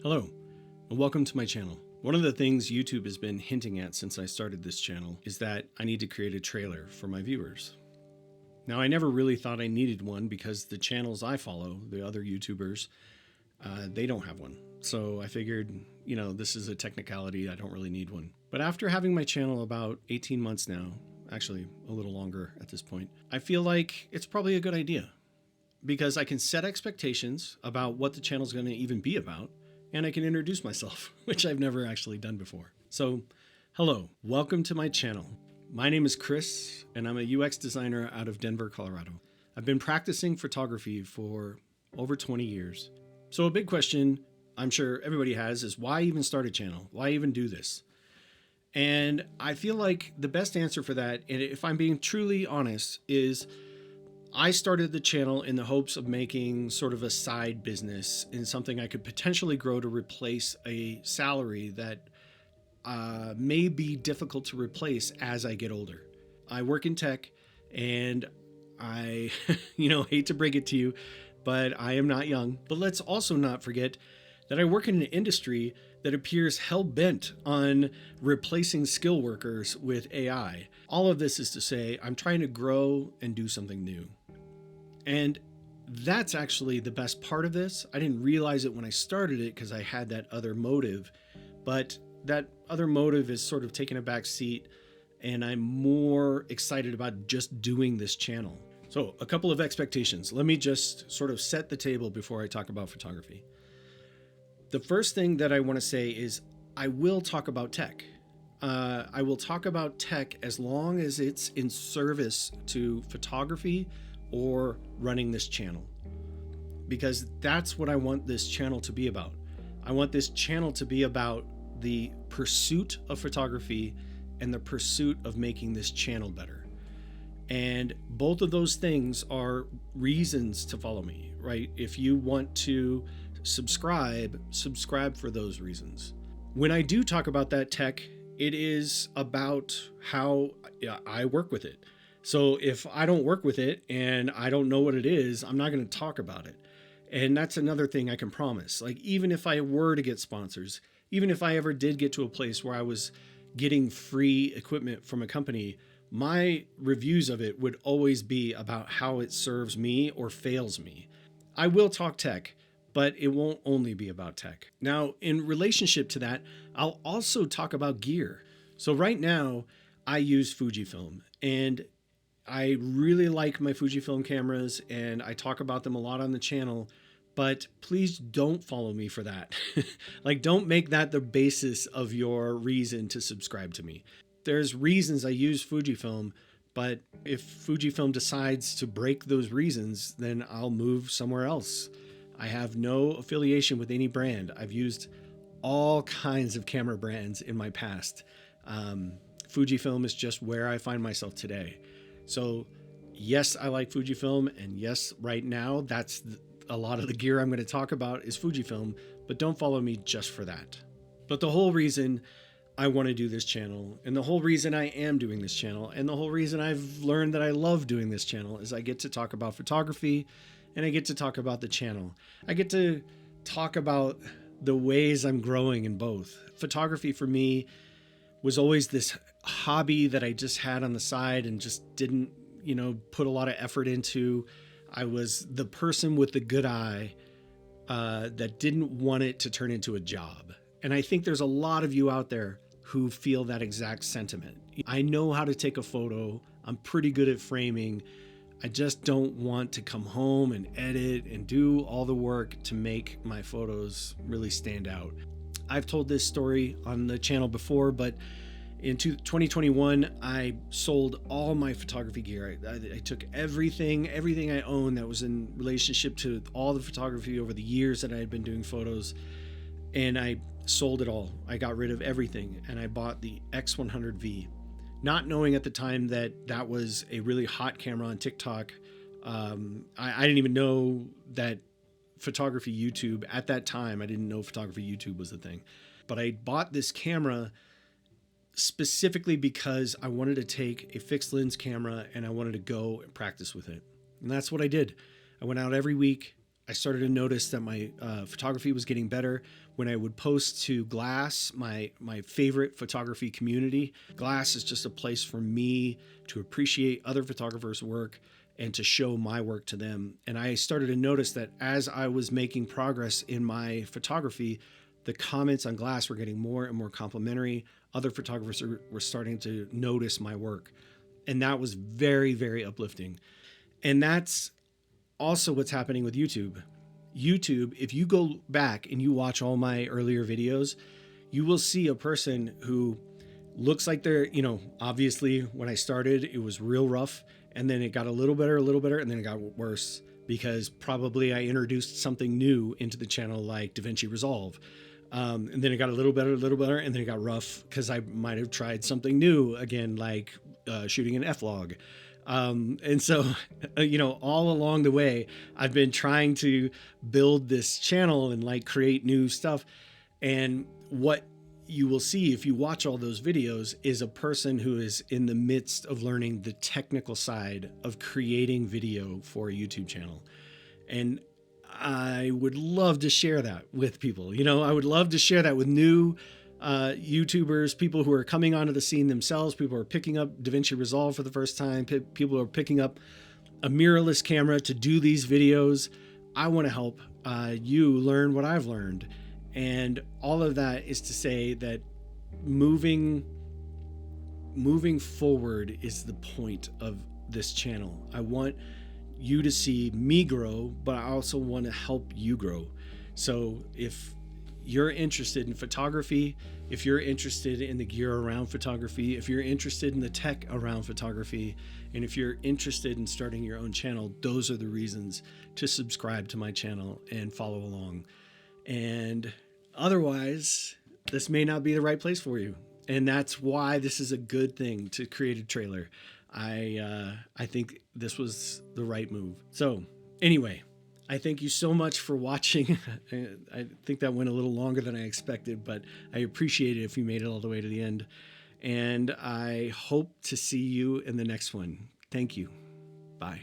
Hello, and welcome to my channel. One of the things YouTube has been hinting at since I started this channel is that I need to create a trailer for my viewers. Now, I never really thought I needed one because the channels I follow, the other YouTubers, they don't have one. So I figured, this is a technicality, I don't really need one. But after having my channel about 18 months now, actually a little longer at this point, I feel like it's probably a good idea because I can set expectations about what the channel is going to even be about, and I can introduce myself, which I've never actually done before. So, hello, welcome to my channel. My name is Chris, and I'm a UX designer out of Denver, Colorado. I've been practicing photography for over 20 years. So a big question I'm sure everybody has is why even start a channel? Why even do this? And I feel like the best answer for that, and if I'm being truly honest, is I started the channel in the hopes of making sort of a side business in something I could potentially grow to replace a salary that may be difficult to replace as I get older. I work in tech, and I, hate to break it to you, but I am not young. But let's also not forget that I work in an industry that appears hell-bent on replacing skill workers with AI. All of this is to say, I'm trying to grow and do something new. And that's actually the best part of this. I didn't realize it when I started it because I had that other motive, but that other motive is sort of taking a back seat, and I'm more excited about just doing this channel. So a couple of expectations. Let me just sort of set the table before I talk about photography. The first thing that I want to say is I will talk about tech. I will talk about tech as long as it's in service to photography or running this channel, because that's what I want this channel to be about. I want this channel to be about the pursuit of photography and the pursuit of making this channel better. And both of those things are reasons to follow me, right? If you want to subscribe for those reasons. When I do talk about that tech, it is about how I work with it. So if I don't work with it and I don't know what it is, I'm not going to talk about it. And that's another thing I can promise. Like, even if I were to get sponsors, even if I ever did get to a place where I was getting free equipment from a company, my reviews of it would always be about how it serves me or fails me. I will talk tech, but it won't only be about tech. Now, in relationship to that, I'll also talk about gear. So right now, I use Fujifilm, and I really like my Fujifilm cameras, and I talk about them a lot on the channel, but please don't follow me for that. Like, don't make that the basis of your reason to subscribe to me. There's reasons I use Fujifilm, but if Fujifilm decides to break those reasons, then I'll move somewhere else. I have no affiliation with any brand. I've used all kinds of camera brands in my past. Fujifilm is just where I find myself today. So yes, I like Fujifilm, and yes, right now, that's a lot of the gear I'm going to talk about is Fujifilm, but don't follow me just for that. But the whole reason I want to do this channel, and the whole reason I am doing this channel, and the whole reason I've learned that I love doing this channel is I get to talk about photography, and I get to talk about the channel. I get to talk about the ways I'm growing in both. Photography for me was always this hobby that I just had on the side and just didn't, put a lot of effort into. I was the person with the good eye that didn't want it to turn into a job. And I think there's a lot of you out there who feel that exact sentiment. I know how to take a photo. I'm pretty good at framing. I just don't want to come home and edit and do all the work to make my photos really stand out. I've told this story on the channel before, but in 2021, I sold all my photography gear. I took everything I owned that was in relationship to all the photography over the years that I had been doing photos, and I sold it all. I got rid of everything, and I bought the X100V, not knowing at the time that that was a really hot camera on TikTok. I didn't even know that photography YouTube at that time. I didn't know photography YouTube was a thing, but I bought this camera specifically because I wanted to take a fixed lens camera and I wanted to go and practice with it. And that's what I did. I went out every week. I started to notice that my photography was getting better when I would post to Glass, my favorite photography community. Glass is just a place for me to appreciate other photographers' work and to show my work to them. And I started to notice that as I was making progress in my photography, the comments on Glass were getting more and more complimentary. Other photographers were starting to notice my work. And that was very, very uplifting. And that's also what's happening with YouTube. YouTube, if you go back and you watch all my earlier videos, you will see a person who looks like they're, obviously when I started, it was real rough. And then it got a little better, and then it got worse because probably I introduced something new into the channel like DaVinci Resolve. And then it got a little better, and then it got rough because I might have tried something new again, like shooting an F-log. And so, all along the way, I've been trying to build this channel and like create new stuff. And what you will see if you watch all those videos is a person who is in the midst of learning the technical side of creating video for a YouTube channel. And I would love to share that with people. I would love to share that with new YouTubers, people who are coming onto the scene themselves, people who are picking up DaVinci Resolve for the first time, people who are picking up a mirrorless camera to do these videos. I want to help you learn what I've learned. And all of that is to say that moving forward is the point of this channel. I want you to see me grow, but I also want to help you grow. So if you're interested in photography, if you're interested in the gear around photography, if you're interested in the tech around photography, and if you're interested in starting your own channel, those are the reasons to subscribe to my channel and follow along. And otherwise, this may not be the right place for you. And that's why this is a good thing to create a trailer. I think this was the right move. So anyway, I thank you so much for watching. I think that went a little longer than I expected, but I appreciate it if you made it all the way to the end. And I hope to see you in the next one. Thank you. Bye.